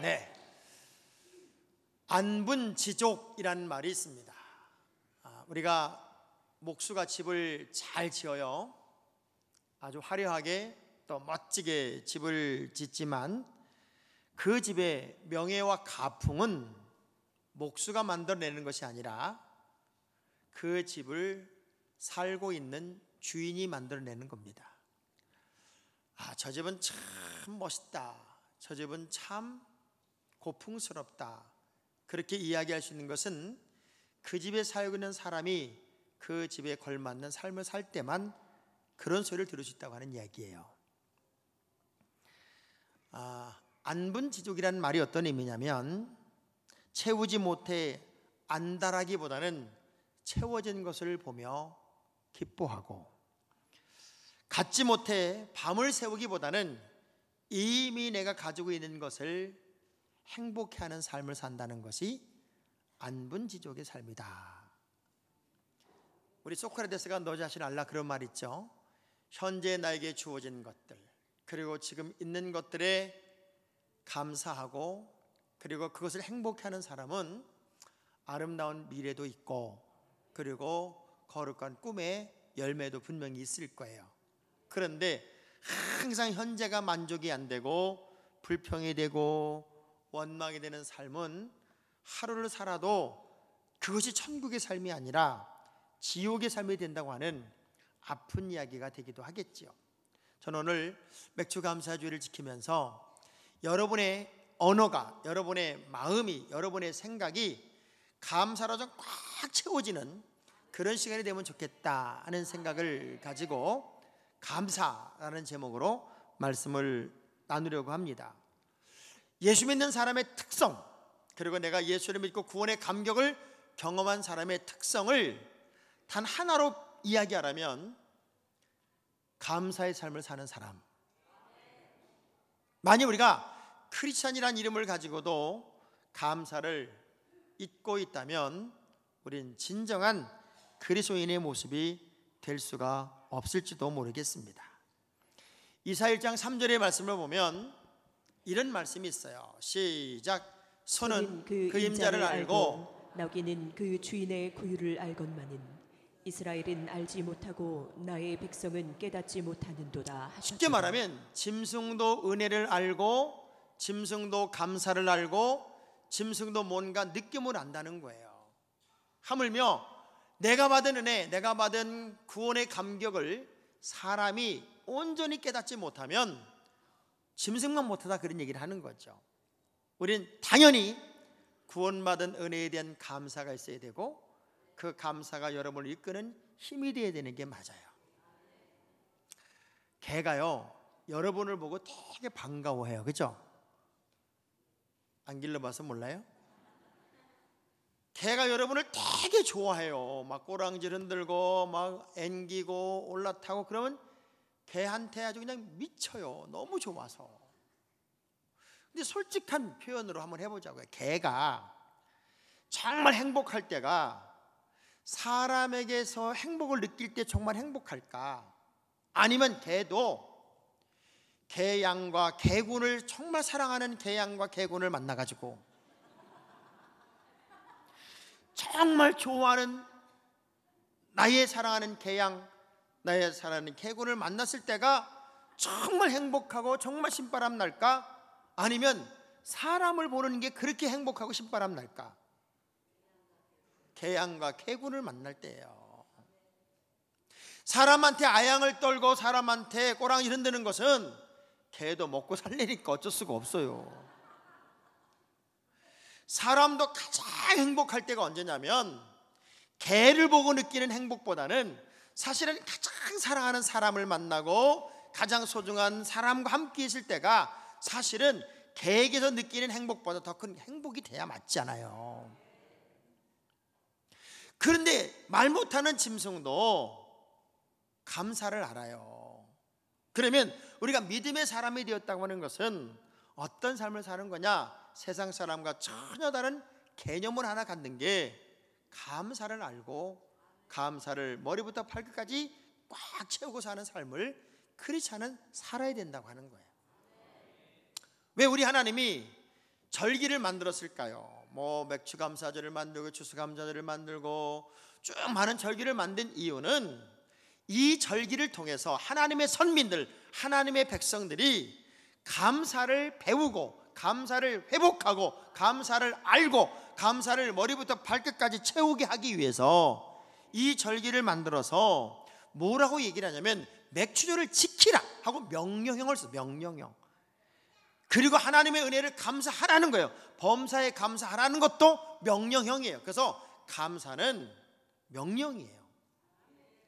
네, 안분지족이라는 말이 있습니다. 우리가 목수가 집을 잘 지어요. 아주 화려하게 또 멋지게 집을 짓지만 그 집의 명예와 가풍은 목수가 만들어내는 것이 아니라 그 집을 살고 있는 주인이 만들어내는 겁니다. 저 집은 참 멋있다, 저 집은 참 고풍스럽다, 그렇게 이야기할 수 있는 것은 그 집에 살고 있는 사람이 그 집에 걸맞는 삶을 살 때만 그런 소리를 들을 수 있다고 하는 이야기예요. 안분지족이라는 말이 어떤 의미냐면 채우지 못해 안달하기보다는 채워진 것을 보며 기뻐하고, 갖지 못해 밤을 새우기보다는 이미 내가 가지고 있는 것을 행복해하는 삶을 산다는 것이 안분지족의 삶이다. 우리 소크라테스가 너 자신 알라 그런 말 있죠. 현재 나에게 주어진 것들, 그리고 지금 있는 것들에 감사하고 그리고 그것을 행복해하는 사람은 아름다운 미래도 있고 그리고 거룩한 꿈의 열매도 분명히 있을 거예요. 그런데 항상 현재가 만족이 안 되고 불평이 되고 원망이 되는 삶은 하루를 살아도 그것이 천국의 삶이 아니라 지옥의 삶이 된다고 하는 아픈 이야기가 되기도 하겠지요. 저는 오늘 맥주감사주의를 지키면서 여러분의 언어가, 여러분의 마음이, 여러분의 생각이 감사로 좀 꽉 채워지는 그런 시간이 되면 좋겠다 하는 생각을 가지고 감사라는 제목으로 말씀을 나누려고 합니다. 예수 믿는 사람의 특성, 그리고 내가 예수를 믿고 구원의 감격을 경험한 사람의 특성을 단 하나로 이야기하라면 감사의 삶을 사는 사람. 만약 우리가 크리스찬이라는 이름을 가지고도 감사를 잊고 있다면 우린 진정한 그리스도인의 모습이 될 수가 없을지도 모르겠습니다. 이사야 1장 3절의 말씀을 보면 이런 말씀이 있어요. 시작. 소는 그 임자를 알고 너기는 그 주인의 구유를 알건만은 이스라엘은 알지 못하고 나의 백성은 깨닫지 못하는도다 하셨다. 쉽게 말하면 짐승도 은혜를 알고 짐승도 감사를 알고 짐승도 뭔가 느낌을 안다는 거예요. 하물며 내가 받은 은혜, 내가 받은 구원의 감격을 사람이 온전히 깨닫지 못하면 짐승만 못하다 그런 얘기를 하는 거죠. 우린 당연히 구원받은 은혜에 대한 감사가 있어야 되고 그 감사가 여러분을 이끄는 힘이 되어야 되는 게 맞아요. 개가요 여러분을 보고 되게 반가워해요. 그렇죠? 안 길러봐서 몰라요? 개가 여러분을 되게 좋아해요. 막 꼬랑지를 흔들고 막 앵기고 올라타고 그러면 개한테 아주 그냥 미쳐요. 너무 좋아서. 근데 솔직한 표현으로 한번 해보자고요. 개가 정말 행복할 때가 사람에게서 행복을 느낄 때 정말 행복할까? 아니면 개도 개양과 개군을 정말 사랑하는 개양과 개군을 만나가지고 정말 좋아하는 나의 사랑하는 개양, 나의 사랑하는 개군을 만났을 때가 정말 행복하고 정말 신바람 날까? 아니면 사람을 보는 게 그렇게 행복하고 신바람 날까? 개양과 개군을 만날 때예요. 사람한테 아양을 떨고 사람한테 꼬랑지 흔드는 것은 개도 먹고 살려니까 어쩔 수가 없어요. 사람도 가장 행복할 때가 언제냐면 개를 보고 느끼는 행복보다는 사실은 가장 사랑하는 사람을 만나고 가장 소중한 사람과 함께 있을 때가 사실은 개에게서 느끼는 행복보다 더 큰 행복이 돼야 맞잖아요. 그런데 말 못하는 짐승도 감사를 알아요. 그러면 우리가 믿음의 사람이 되었다고 하는 것은 어떤 삶을 사는 거냐? 세상 사람과 전혀 다른 개념을 하나 갖는 게 감사를 알고 감사를 머리부터 발끝까지 꽉 채우고 사는 삶을 크리스찬은 살아야 된다고 하는 거예요. 왜 우리 하나님이 절기를 만들었을까요? 뭐 맥주 감사절을 만들고 추수 감사절을 만들고 쭉 많은 절기를 만든 이유는 이 절기를 통해서 하나님의 선민들, 하나님의 백성들이 감사를 배우고 감사를 회복하고 감사를 알고 감사를 머리부터 발끝까지 채우게 하기 위해서 이 절기를 만들어서 뭐라고 얘기를 하냐면 맥주절을 지키라 하고 명령형을 써. 명령형. 그리고 하나님의 은혜를 감사하라는 거예요. 범사에 감사하라는 것도 명령형이에요. 그래서 감사는 명령이에요.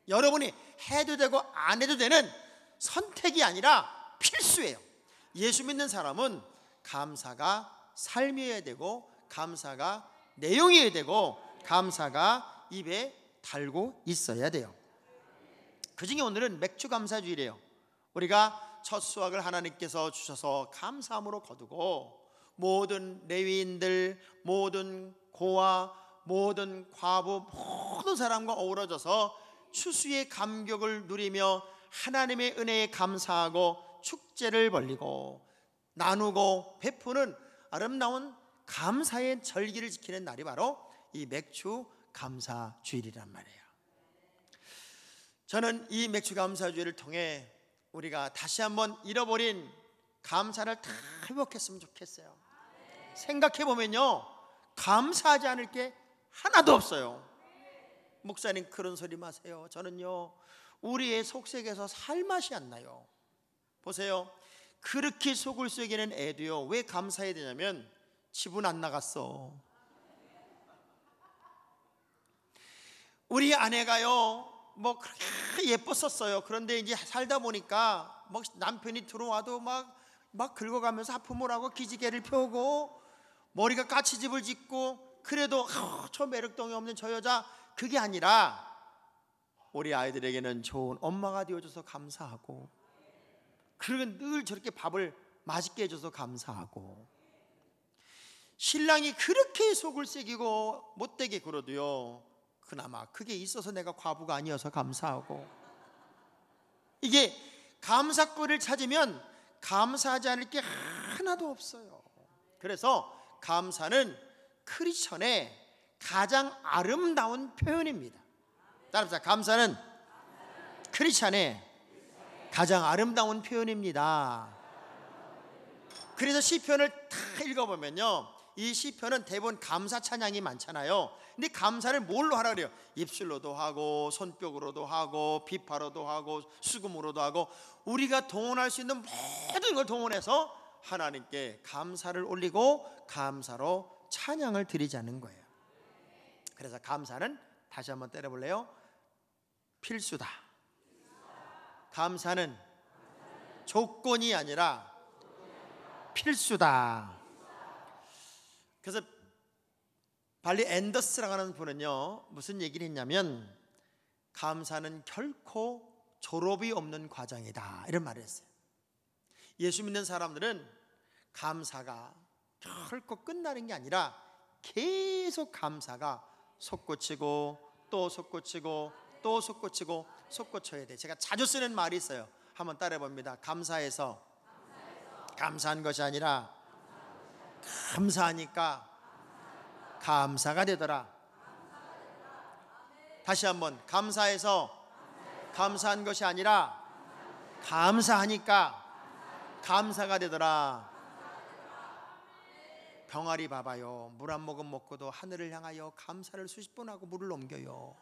여러분이 해도 되고 안 해도 되는 선택이 아니라 필수예요. 예수 믿는 사람은 감사가 삶이어야 되고 감사가 내용이어야 되고 감사가 입에 달고 있어야 돼요. 그중에 오늘은 맥주 감사주일이에요. 우리가 첫 수확을 하나님께서 주셔서 감사함으로 거두고 모든 레위인들, 모든 고아, 모든 과부, 모든 사람과 어우러져서 추수의 감격을 누리며 하나님의 은혜에 감사하고 축제를 벌리고 나누고 베푸는 아름다운 감사의 절기를 지키는 날이 바로 이 맥주 감사주일이란 말이에요. 저는 이 맥주 감사주일을 통해 우리가 다시 한번 잃어버린 감사를 다 회복했으면 좋겠어요. 생각해보면요, 감사하지 않을 게 하나도 없어요. 목사님 그런 소리 마세요. 저는요 우리의 속색에서 살맛이 안 나요. 보세요, 그렇게 속을 썩이는 애도요 왜 감사해야 되냐면 집은 안 나갔어. 우리 아내가요 뭐 그렇게 예뻤었어요. 그런데 이제 살다 보니까 뭐 남편이 들어와도 막 긁어가면서 하품을 하고 기지개를 펴고 머리가 까치집을 짓고 그래도 저 매력덩이 없는 저 여자, 그게 아니라 우리 아이들에게는 좋은 엄마가 되어줘서 감사하고 그리고 늘 저렇게 밥을 맛있게 해줘서 감사하고 신랑이 그렇게 속을 새기고 못되게 굴어도요 그나마 그게 있어서 내가 과부가 아니어서 감사하고, 이게 감사거리를 찾으면 감사하지 않을 게 하나도 없어요. 그래서 감사는 크리스천의 가장 아름다운 표현입니다. 따라합시다. 감사는 크리스천의 가장 아름다운 표현입니다. 그래서 시편을 다 읽어보면요 이 시편은 대부분 감사 찬양이 많잖아요. 근데 감사를 뭘로 하라 그래요? 입술로도 하고 손뼉으로도 하고 비파로도 하고 수금으로도 하고 우리가 동원할 수 있는 모든 걸 동원해서 하나님께 감사를 올리고 감사로 찬양을 드리자는 거예요. 그래서 감사는 다시 한번 때려볼래요? 필수다. 감사는 조건이 아니라 필수다. 그래서 발리 앤더스라고 하는 분은요 무슨 얘기를 했냐면 감사는 결코 졸업이 없는 과정이다 이런 말을 했어요. 예수 믿는 사람들은 감사가 결코 끝나는 게 아니라 계속 감사가 솟구치고 또 솟구치고 또 솟구치고 솟구쳐야 돼. 제가 자주 쓰는 말이 있어요. 한번 따라해봅니다. 감사해서 감사한 것이 아니라 감사하니까 감사가 되더라. 다시 한번, 감사해서 감사한 것이 아니라 감사하니까 감사가 되더라. 병아리 봐봐요. 물 한 모금 먹고도 하늘을 향하여 감사를 수십 번 하고 물을 넘겨요.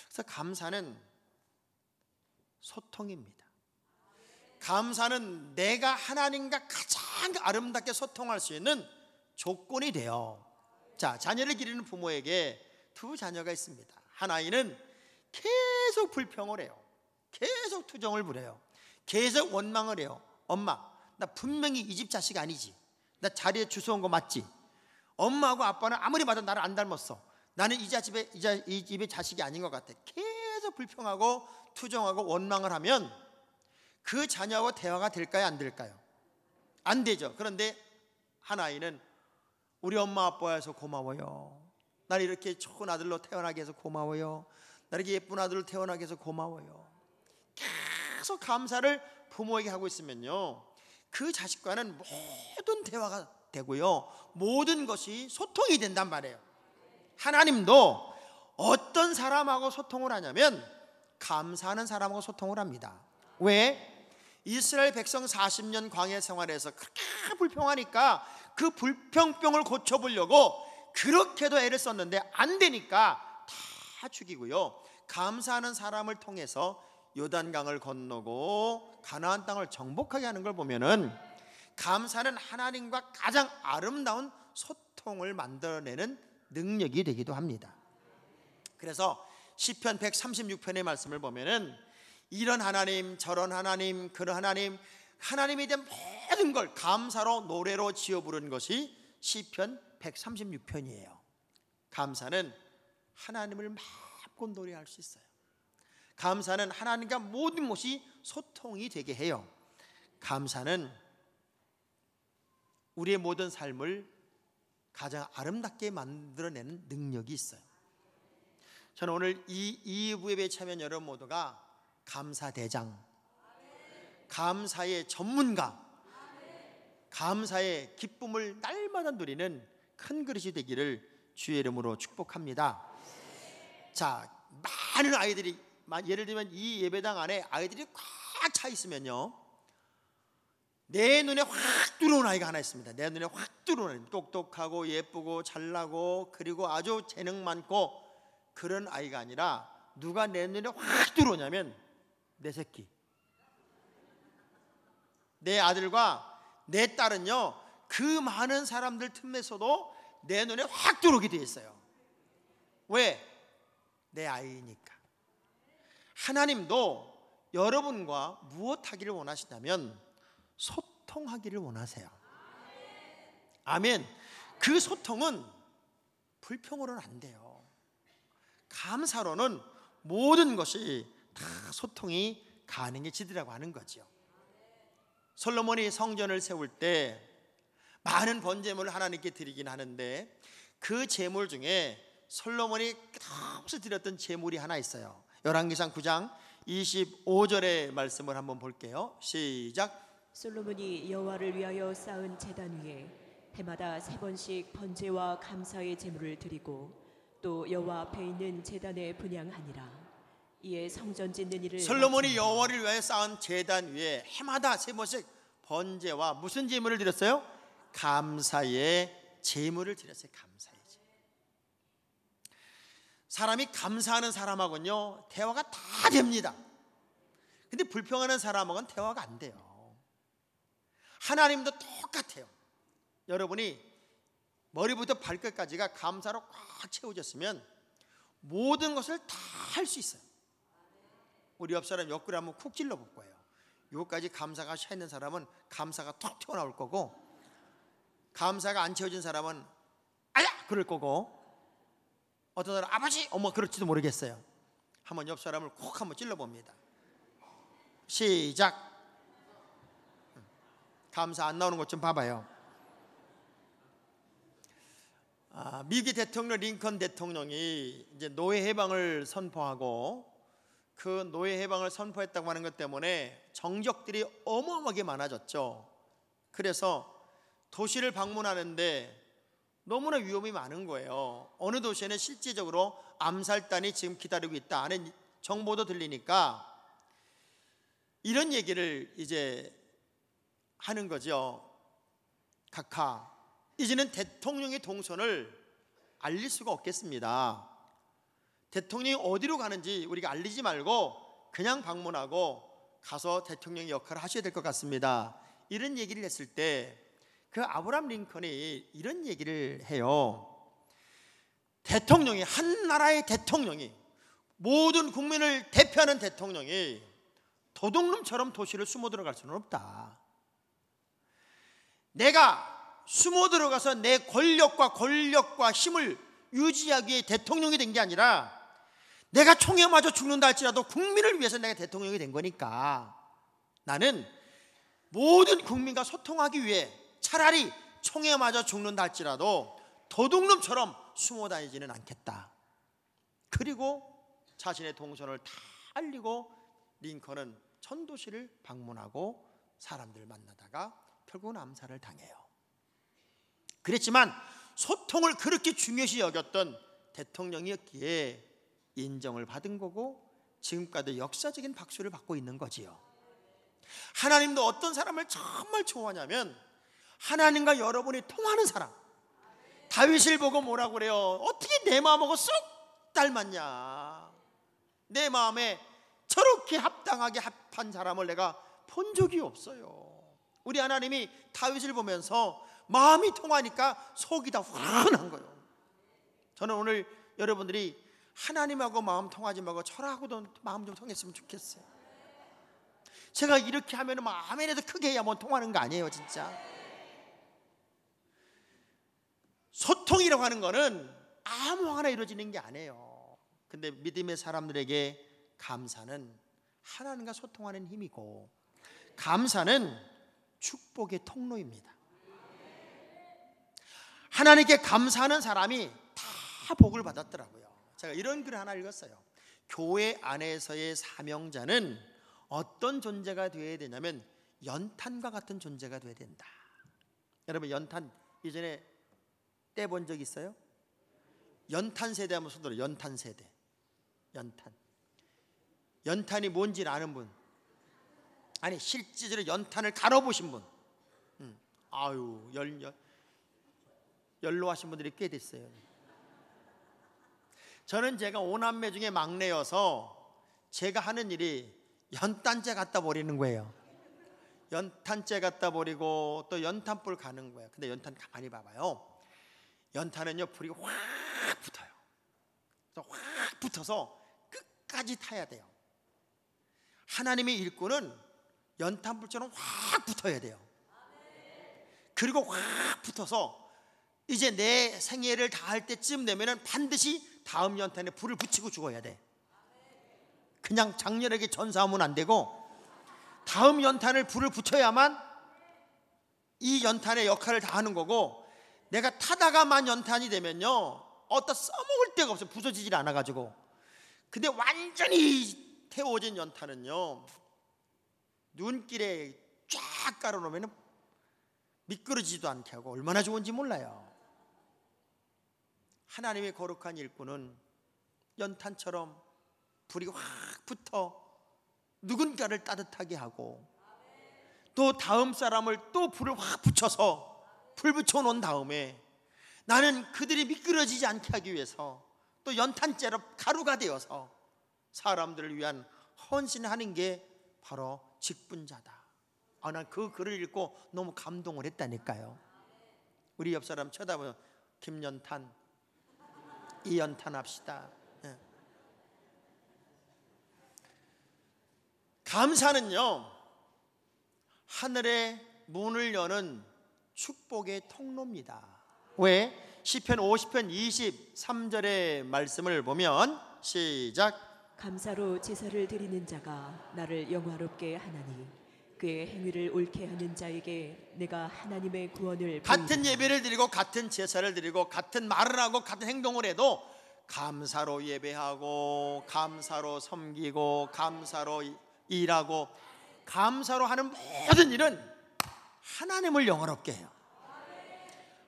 그래서 감사는 소통입니다. 감사는 내가 하나님과 가장 아름답게 소통할 수 있는 조건이 돼요. 자, 자녀를 기르는 부모에게 두 자녀가 있습니다. 한 아이는 계속 불평을 해요. 계속 투정을 부려요. 계속 원망을 해요. 엄마, 나 분명히 이 집 자식 아니지. 나 자리에 주워온 거 맞지? 엄마하고 아빠는 아무리 봐도 나를 안 닮았어. 나는 이 집의 자식이 아닌 것 같아. 계속 불평하고 투정하고 원망을 하면 그 자녀하고 대화가 될까요? 안 될까요? 안 되죠. 그런데 한 아이는 우리 엄마 아빠여서 고마워요. 나를 이렇게 좋은 아들로 태어나게 해서 고마워요. 나를 이렇게 예쁜 아들로 태어나게 해서 고마워요. 계속 감사를 부모에게 하고 있으면요, 그 자식과는 모든 대화가 되고요, 모든 것이 소통이 된단 말이에요. 하나님도 어떤 사람하고 소통을 하냐면 감사하는 사람하고 소통을 합니다. 왜? 이스라엘 백성 40년 광야 생활에서 그렇게 불평하니까 그 불평병을 고쳐보려고 그렇게도 애를 썼는데 안 되니까 다 죽이고요, 감사하는 사람을 통해서 요단강을 건너고 가나안 땅을 정복하게 하는 걸 보면은 감사는 하나님과 가장 아름다운 소통을 만들어내는 능력이 되기도 합니다. 그래서 시편 136편의 말씀을 보면은 이런 하나님, 저런 하나님, 그런 하나님, 하나님에 대한 모든 걸 감사로 노래로 지어 부른 것이 시편 136편이에요. 감사는 하나님을 마음껏 노래할 수 있어요. 감사는 하나님과 모든 것이 소통이 되게 해요. 감사는 우리의 모든 삶을 가장 아름답게 만들어내는 능력이 있어요. 저는 오늘 이 2부 예배에 참여한 여러분 모두가 감사대장, 감사의 전문가, 감사의 기쁨을 날마다 누리는 큰 그릇이 되기를 주의 이름으로 축복합니다. 자, 많은 아이들이, 예를 들면 이 예배당 안에 아이들이 꽉 차 있으면요, 내 눈에 확 들어오는 아이가 하나 있습니다. 내 눈에 확 들어오는, 똑똑하고 예쁘고 잘나고 그리고 아주 재능 많고 그런 아이가 아니라 누가 내 눈에 확 들어오냐면 내 새끼, 내 아들과 내 딸은요, 그 많은 사람들 틈에서도 내 눈에 확 들어오게 돼 있어요. 왜? 내 아이니까. 하나님도 여러분과 무엇 하기를 원하시냐면 소통하기를 원하세요. 아멘. 그 소통은 불평으로는 안 돼요. 감사로는 모든 것이 다 소통이 가능해지더라고 하는 거죠. 솔로몬이 성전을 세울 때 많은 번제물을 하나님께 드리긴 하는데 그 제물 중에 솔로몬이 끝없이 드렸던 제물이 하나 있어요. 열왕기상 9장 25절의 말씀을 한번 볼게요. 시작. 솔로몬이 여호와를 위하여 쌓은 제단 위에 해마다 3번씩 번제와 감사의 제물을 드리고 또 여호와 앞에 있는 제단에 분향하니라. 이에 성전 짓는 일을 솔로몬이 마치니라. 여호와를 위하여 쌓은 제단 위에 해마다 3번씩 번제와 무슨 제물을 드렸어요? 감사의 제물을 드렸어요. 감사의 제물. 사람이 감사하는 사람하고는요 대화가 다 됩니다. 근데 불평하는 사람하고는 대화가 안 돼요. 하나님도 똑같아요. 여러분이 머리부터 발끝까지가 감사로 꽉 채워졌으면 모든 것을 다 할 수 있어요. 우리 옆 사람 옆구리 한번 쿡 찔러 볼 거예요. 요까지 감사가 차 있는 사람은 감사가 톡 튀어나올 거고, 감사가 안 채워진 사람은 아야! 그럴 거고, 어떤 사람은 아버지! 어머 그럴지도 모르겠어요. 한번 옆 사람을 콕 한번 찔러 봅니다. 시작. 감사 안 나오는 것 좀 봐봐요. 미국의 대통령 링컨 대통령이 이제 노예 해방을 선포하고 그 노예 해방을 선포했다고 하는 것 때문에 정적들이 어마어마하게 많아졌죠. 그래서 도시를 방문하는데 너무나 위험이 많은 거예요. 어느 도시에는 실질적으로 암살단이 지금 기다리고 있다 하는 정보도 들리니까 이런 얘기를 이제 하는 거죠. 각하, 이제는 대통령의 동선을 알릴 수가 없겠습니다. 대통령이 어디로 가는지 우리가 알리지 말고 그냥 방문하고 가서 대통령의 역할을 하셔야 될 것 같습니다. 이런 얘기를 했을 때 그 아브라함 링컨이 이런 얘기를 해요. 대통령이, 한 나라의 대통령이, 모든 국민을 대표하는 대통령이 도둑놈처럼 도시를 숨어 들어갈 수는 없다. 내가 숨어 들어가서 내 권력과 힘을 유지하기 위해 대통령이 된 게 아니라 내가 총에 맞아 죽는다 할지라도 국민을 위해서 내가 대통령이 된 거니까 나는 모든 국민과 소통하기 위해 차라리 총에 맞아 죽는다 할지라도 도둑놈처럼 숨어 다니지는 않겠다. 그리고 자신의 동선을 다 알리고 링컨은 전 도시를 방문하고 사람들 만나다가 결국은 암살을 당해요. 그랬지만 소통을 그렇게 중요시 여겼던 대통령이었기에 인정을 받은 거고 지금까지 역사적인 박수를 받고 있는 거지요. 하나님도 어떤 사람을 정말 좋아하냐면 하나님과 여러분이 통하는 사람. 다윗을 보고 뭐라고 그래요? 어떻게 내 마음하고 쏙 닮았냐? 내 마음에 저렇게 합당하게 합한 사람을 내가 본 적이 없어요. 우리 하나님이 다윗을 보면서 마음이 통하니까 속이 다 환한 거예요. 저는 오늘 여러분들이 하나님하고 마음 통하지 말고 저하고도 마음 좀 통했으면 좋겠어요. 제가 이렇게 하면 막 아멘에도 크게 해야 뭐 통하는 거 아니에요, 진짜. 소통이라고 하는 거는 아무거나 이루어지는 게 아니에요. 근데 믿음의 사람들에게 감사는 하나님과 소통하는 힘이고, 감사는 축복의 통로입니다. 하나님께 감사하는 사람이 다 복을 받았더라고요. 제가 이런 글을 하나 읽었어요. 교회 안에서의 사명자는 어떤 존재가 되어야 되냐면 연탄과 같은 존재가 되어야 된다. 여러분, 연탄 이전에 떼본 적 있어요? 연탄 세대 한번 손 들어. 연탄 세대. 연탄이 뭔지 아는 분? 아니, 실제로 연탄을 갈아보신 분? 아유, 연로하신 분들이 꽤 됐어요. 저는 제가 5남매 중에 막내여서 제가 하는 일이 연탄재 갖다 버리는 거예요. 연탄재 갖다 버리고 또 연탄불 가는 거예요. 근데 연탄 가만히 봐봐요. 연탄은요, 불이 확 붙어요. 확 붙어서 끝까지 타야 돼요. 하나님의 일꾼은 연탄불처럼 확 붙어야 돼요. 그리고 확 붙어서 이제 내 생애를 다할 때쯤 되면은 반드시 다음 연탄에 불을 붙이고 죽어야 돼. 그냥 장렬하게 전사하면 안 되고 다음 연탄을 불을 붙여야만 이 연탄의 역할을 다 하는 거고, 내가 타다가만 연탄이 되면요, 어디다 써먹을 데가 없어요. 부서지질 않아가지고. 근데 완전히 태워진 연탄은요, 눈길에 쫙 깔아놓으면 미끄러지지도 않게 하고 얼마나 좋은지 몰라요. 하나님의 거룩한 일꾼은 연탄처럼 불이 확 붙어 누군가를 따뜻하게 하고, 또 다음 사람을 또 불을 확 붙여서 불 붙여놓은 다음에 나는 그들이 미끄러지지 않게 하기 위해서 또 연탄재로 가루가 되어서 사람들을 위한 헌신하는 게 바로 직분자다. 난 그 글을 읽고 너무 감동을 했다니까요. 우리 옆 사람 쳐다보면 김연탄, 이연탄 합시다. 감사는요, 하늘의 문을 여는 축복의 통로입니다. 왜? 시편 50편 23절의 말씀을 보면 시작. 감사로 제사를 드리는 자가 나를 영화롭게 하나니 그의 행위를 옳게 하는 자에게 내가 하나님의 구원을 같은 보이리라. 예배를 드리고 같은 제사를 드리고 같은 말을 하고 같은 행동을 해도 감사로 예배하고 감사로 섬기고 감사로 일하고 감사로 하는 모든 일은 하나님을 영화롭게 해요.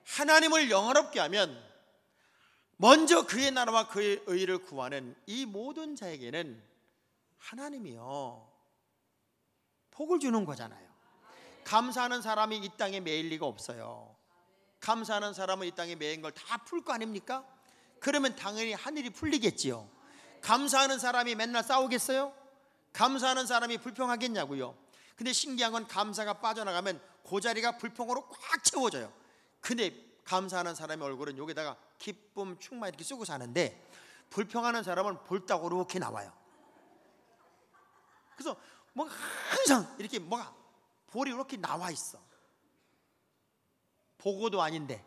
하나님을 영화롭게 하면 먼저 그의 나라와 그의 의를 구하는 이 모든 자에게는 하나님이요 복을 주는 거잖아요. 감사하는 사람이 이 땅에 매일 리가 없어요. 감사하는 사람은 이 땅에 매인 걸 다 풀 거 아닙니까? 그러면 당연히 하늘이 풀리겠지요. 감사하는 사람이 맨날 싸우겠어요? 감사하는 사람이 불평하겠냐고요. 근데 신기한 건 감사가 빠져나가면 그 자리가 불평으로 꽉 채워져요. 근데 감사하는 사람의 얼굴은 여기다가 기쁨, 충만 이렇게 쓰고 사는데, 불평하는 사람은 볼따고 이렇게 나와요. 그래서 뭐 항상 이렇게 뭐가 볼이 이렇게 나와 있어. 보고도 아닌데.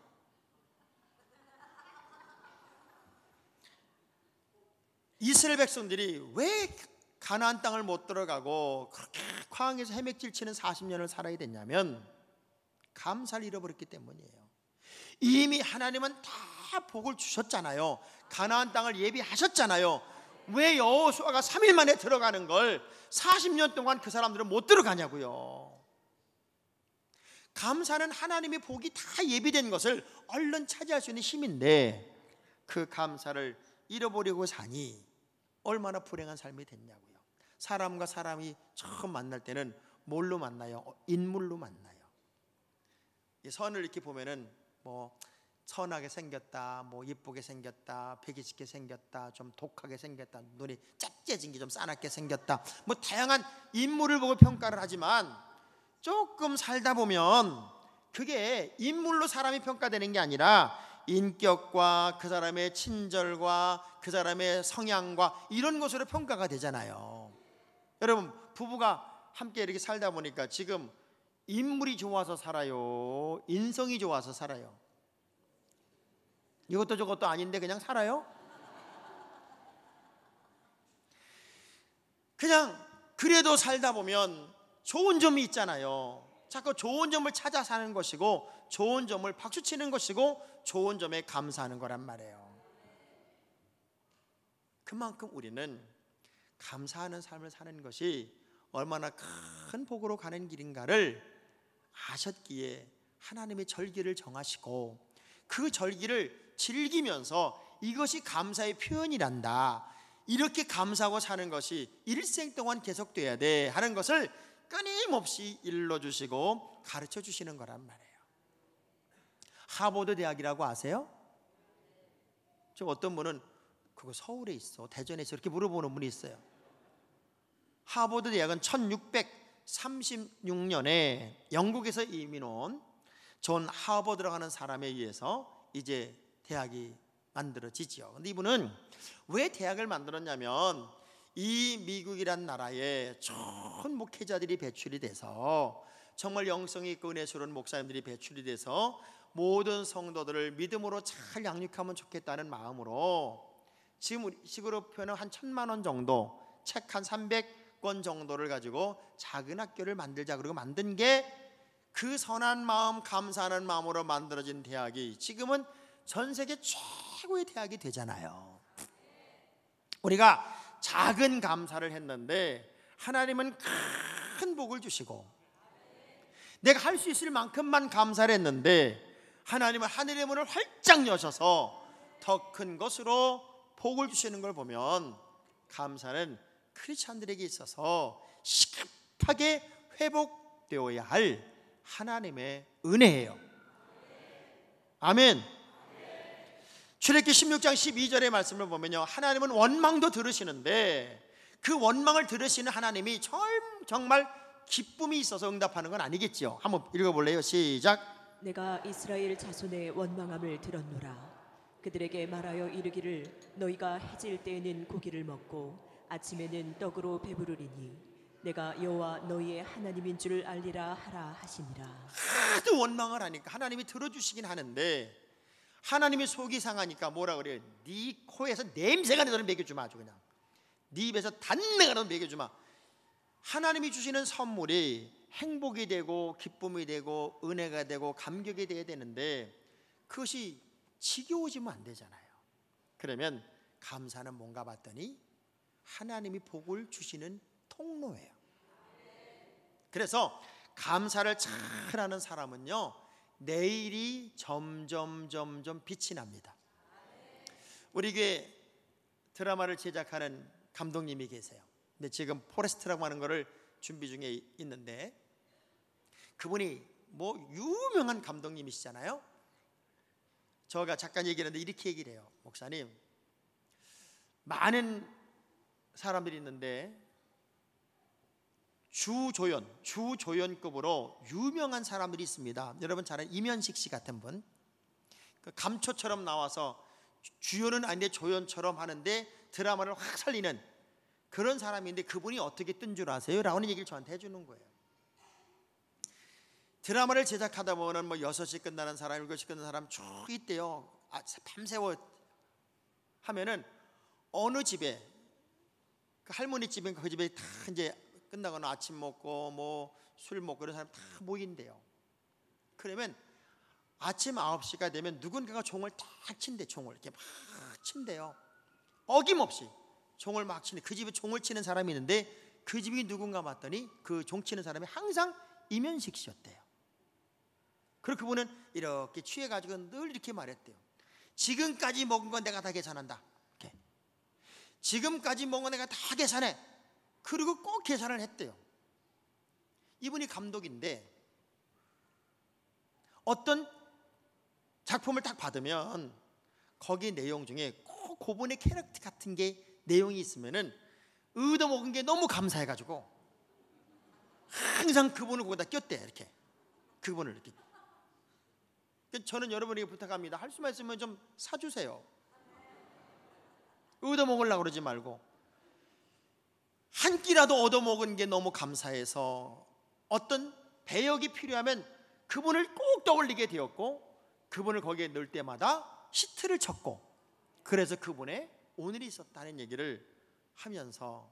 이스라엘 백성들이 왜 가나안 땅을 못 들어가고 그렇게 광야에서 헤맥질치는 40년을 살아야 됐냐면 감사를 잃어버렸기 때문이에요. 이미 하나님은 다 복을 주셨잖아요. 가나안 땅을 예비하셨잖아요. 왜 여호수아가 3일 만에 들어가는 걸 40년 동안 그 사람들은 못 들어가냐고요. 감사는 하나님의 복이 다 예비된 것을 얼른 차지할 수 있는 힘인데 그 감사를 잃어버리고 사니 얼마나 불행한 삶이 됐냐고요. 사람과 사람이 처음 만날 때는 뭘로 만나요? 인물로 만나요. 선을 이렇게 보면은 뭐 선하게 생겼다, 뭐 예쁘게 생겼다, 패기있게 생겼다, 좀 독하게 생겼다, 눈이 짭째진 게 좀 싸납게 생겼다, 뭐 다양한 인물을 보고 평가를 하지만 조금 살다 보면 그게 인물로 사람이 평가되는 게 아니라 인격과 그 사람의 친절과 그 사람의 성향과 이런 것으로 평가가 되잖아요. 여러분, 부부가 함께 이렇게 살다 보니까 지금 인물이 좋아서 살아요? 인성이 좋아서 살아요? 이것도 저것도 아닌데 그냥 살아요? 그냥 그래도 살다 보면 좋은 점이 있잖아요. 자꾸 좋은 점을 찾아 사는 것이고 좋은 점을 박수치는 것이고 좋은 점에 감사하는 거란 말이에요. 그만큼 우리는 감사하는 삶을 사는 것이 얼마나 큰 복으로 가는 길인가를 아셨기에 하나님의 절기를 정하시고 그 절기를 즐기면서 이것이 감사의 표현이란다, 이렇게 감사하고 사는 것이 일생 동안 계속돼야 돼 하는 것을 끊임없이 일러주시고 가르쳐 주시는 거란 말이에요. 하버드 대학이라고 아세요? 저 어떤 분은 그거 서울에 있어, 대전에 있어 이렇게 물어보는 분이 있어요. 하버드 대학은 1636년에 영국에서 이민 온 존 하버드라고 하는 사람에 의해서 이제 대학이 만들어지죠. 근데 이분은 왜 대학을 만들었냐면 이 미국이란 나라에 좋은 목회자들이 배출이 돼서 정말 영성이 있고 은혜스러운 목사님들이 배출이 돼서 모든 성도들을 믿음으로 잘 양육하면 좋겠다는 마음으로 지금 식으로 표현은 한 1,000만 원 정도, 책 한 300권 정도를 가지고 작은 학교를 만들자 그러고 만든 게 그 선한 마음, 감사하는 마음으로 만들어진 대학이 지금은 전 세계 최고의 대학이 되잖아요. 우리가 작은 감사를 했는데 하나님은 큰 복을 주시고, 내가 할 수 있을 만큼만 감사를 했는데 하나님은 하늘의 문을 활짝 여셔서 더 큰 것으로 복을 주시는 걸 보면 감사는 크리스찬들에게 있어서 시급하게 회복되어야 할 하나님의 은혜예요. 아멘. 출애굽기 16장 12절의 말씀을 보면요, 하나님은 원망도 들으시는데 그 원망을 들으시는 하나님이 정말 기쁨이 있어서 응답하는 건 아니겠죠. 한번 읽어볼래요? 시작. 내가 이스라엘 자손의 원망함을 들었노라. 그들에게 말하여 이르기를 너희가 해질 때에는 고기를 먹고 아침에는 떡으로 배부르리니 내가 여호와 너희의 하나님인 줄 알리라 하라 하시니라. 하도 원망을 하니까 하나님이 들어주시긴 하는데 하나님이 속이 상하니까 뭐라 그래요? 네 코에서 냄새가 나는 먹여주마. 아주 그냥 네 입에서 단내가 나는 먹여주마. 하나님이 주시는 선물이 행복이 되고 기쁨이 되고 은혜가 되고 감격이 돼야 되는데 그것이 지겨워지면 안 되잖아요. 그러면 감사는 뭔가 봤더니 하나님이 복을 주시는 통로예요. 그래서 감사를 잘 하는 사람은요, 내일이 점점 빛이 납니다. 우리 교회 드라마를 제작하는 감독님이 계세요. 근데 지금 포레스트라고 하는 거를 준비 중에 있는데 그분이 뭐 유명한 감독님이시잖아요. 저가 잠깐 얘기하는데 이렇게 얘기를 해요. 목사님, 많은 사람들이 있는데 주조연급으로 유명한 사람들이 있습니다. 여러분 잘 아는 이면식 씨 같은 분, 감초처럼 나와서 주연은 아닌데 조연처럼 하는데 드라마를 확 살리는 그런 사람인데 그분이 어떻게 뜬 줄 아세요? 라는 얘기를 저한테 해주는 거예요. 드라마를 제작하다 보면 뭐 6시 끝나는 사람, 7시 끝나는 사람 쭉 있대요. 밤새워 하면은 어느 집에, 그 할머니 집인가 그 집에 다 이제 끝나거나 아침 먹고 뭐 술 먹고 그런 사람 다 모인대요. 그러면 아침 9시가 되면 누군가가 종을 딱 친대. 종을 이렇게 막 친대요. 어김없이 종을 막 치는, 그 집에 종을 치는 사람이 있는데 그 집이 누군가 봤더니 그 종 치는 사람이 항상 이면식 씨였대요. 그리고 그분은 이렇게 취해가지고 늘 이렇게 말했대요. 지금까지 먹은 건 내가 다 계산한다. 이렇게. 지금까지 먹은 건 내가 다 계산해. 그리고 꼭 계산을 했대요. 이분이 감독인데 어떤 작품을 딱 받으면 거기 내용 중에 꼭 그분의 캐릭터 같은 게 내용이 있으면은 얻어먹은 게 너무 감사해가지고 항상 그분을 거기다 꼈대. 이렇게 그분을 이렇게. 저는 여러분에게 부탁합니다. 할 수만 있으면 좀 사주세요. 얻어먹으려고 그러지 말고 한 끼라도 얻어먹은 게 너무 감사해서 어떤 배역이 필요하면 그분을 꼭 떠올리게 되었고 그분을 거기에 넣을 때마다 히트를 쳤고 그래서 그분의 오늘이 있었다는 얘기를 하면서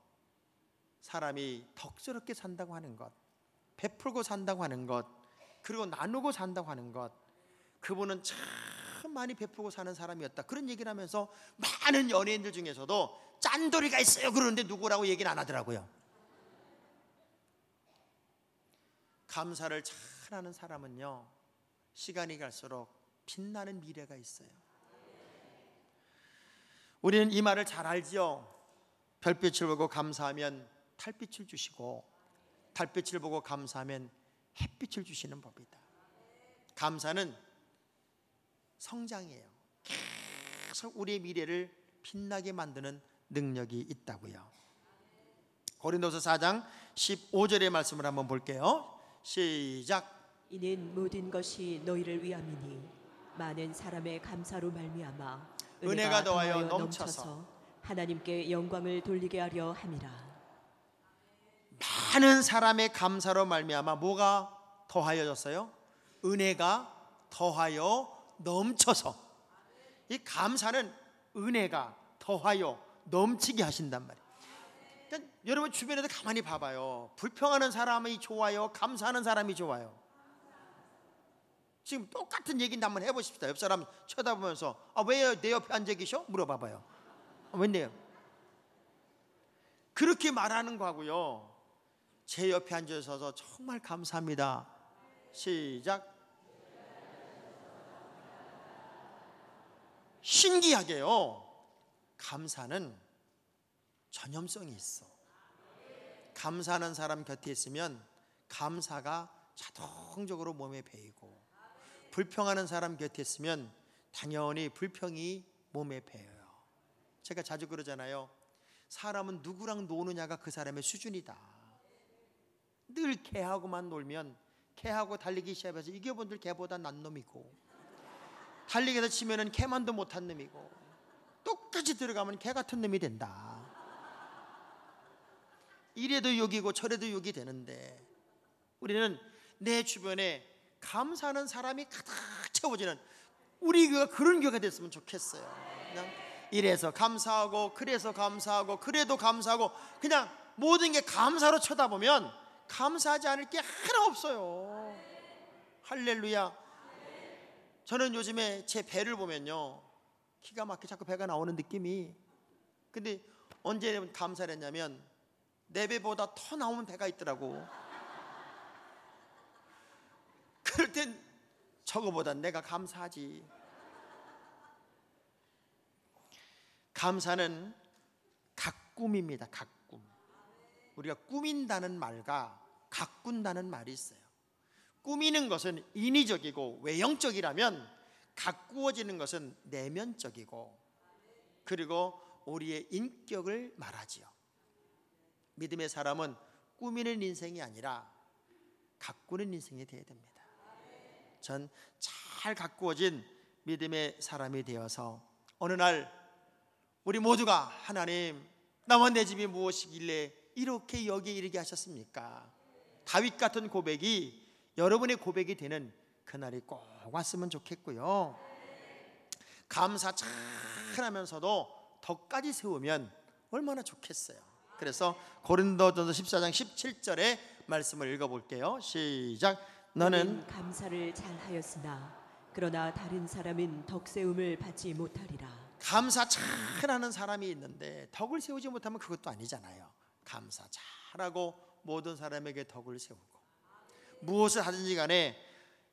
사람이 덕스럽게 산다고 하는 것, 베풀고 산다고 하는 것, 그리고 나누고 산다고 하는 것, 그분은 참 많이 베풀고 사는 사람이었다. 그런 얘기를 하면서 많은 연예인들 중에서도 짠돌이가 있어요. 그러는데 누구라고 얘기는 안 하더라고요. 감사를 잘하는 사람은요, 시간이 갈수록 빛나는 미래가 있어요. 우리는 이 말을 잘 알지요. 별빛을 보고 감사하면 달빛을 주시고 달빛을 보고 감사하면 햇빛을 주시는 법이다. 감사는 성장이에요. 계속 우리의 미래를 빛나게 만드는 능력이 있다고요. 고린도서 4장 15절의 말씀을 한번 볼게요. 시작. 이는 모든 것이 너희를 위함이니 많은 사람의 감사로 말미암아 은혜가 더하여 넘쳐서 하나님께 영광을 돌리게 하려 함이라. 많은 사람의 감사로 말미암아 뭐가 더하여졌어요? 은혜가 더하여 넘쳐서. 이 감사는 은혜가 더하여 넘치게 하신단 말이에요. 그러니까 여러분 주변에도 가만히 봐봐요. 불평하는 사람이 좋아요? 감사하는 사람이 좋아요? 지금 똑같은 얘기인데 한번 해보십시다. 옆 사람 쳐다보면서 왜 내 옆에 앉아 계셔? 물어봐봐요. 웬데요? 그렇게 말하는 거하고요, 제 옆에 앉아서 정말 감사합니다. 시작. 신기하게요, 감사는 전염성이 있어. 감사하는 사람 곁에 있으면 감사가 자동적으로 몸에 배이고, 불평하는 사람 곁에 있으면 당연히 불평이 몸에 배어요. 제가 자주 그러잖아요. 사람은 누구랑 노느냐가 그 사람의 수준이다. 늘 개하고만 놀면 개하고 달리기 시합해서 이겨본들 개보다 난 놈이고, 달리기에서 치면은 개만도 못한 놈이고, 똑같이 들어가면 개 같은 놈이 된다. 이래도 욕이고 저래도 욕이 되는데, 우리는 내 주변에 감사하는 사람이 가득 채워지는 우리가 그런 교회가 됐으면 좋겠어요. 그냥 이래서 감사하고 그래서 감사하고 그래도 감사하고 그냥 모든 게 감사로 쳐다보면 감사하지 않을 게 하나 없어요. 할렐루야. 저는 요즘에 제 배를 보면요, 기가 막히게 자꾸 배가 나오는 느낌이. 근데 언제 감사를 했냐면 내 배보다 더 나오는 배가 있더라고. 그럴 땐 저거보다 내가 감사하지. 감사는 가꿈입니다. 가꿈. 우리가 꾸민다는 말과 가꾼다는 말이 있어요. 꾸미는 것은 인위적이고 외형적이라면 가꾸어지는 것은 내면적이고, 그리고 우리의 인격을 말하지요. 믿음의 사람은 꾸미는 인생이 아니라 가꾸는 인생이 되어야 됩니다. 전 잘 가꾸어진 믿음의 사람이 되어서 어느 날 우리 모두가 하나님, 나와 내 집이 무엇이길래 이렇게 여기에 이르게 하셨습니까? 다윗 같은 고백이 여러분의 고백이 되는 그날이 꼭 왔으면 좋겠고요. 감사 잘 하면서도 덕까지 세우면 얼마나 좋겠어요. 그래서 고린도전서 14장 17절의 말씀을 읽어볼게요. 시작. 너는 감사를 잘하였으나 그러나 다른 사람은 덕세움을 받지 못하리라. 감사 잘하는 사람이 있는데 덕을 세우지 못하면 그것도 아니잖아요. 감사 잘하고 모든 사람에게 덕을 세우고, 무엇을 하든지 간에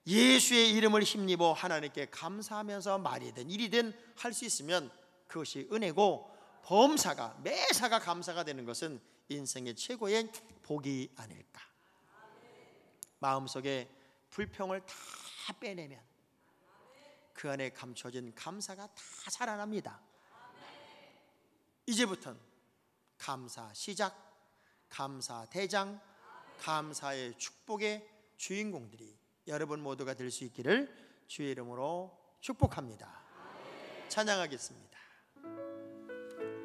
예수의 이름을 힘입어 하나님께 감사하면서 말이든 일이든 할 수 있으면 그것이 은혜고, 범사가 매사가 감사가 되는 것은 인생의 최고의 복이 아닐까. 마음속에 불평을 다 빼내면 그 안에 감춰진 감사가 다 살아납니다. 이제부터는 감사 시작, 감사 대장, 감사의 축복의 주인공들이 여러분 모두가 될 수 있기를 주의 이름으로 축복합니다. 찬양하겠습니다.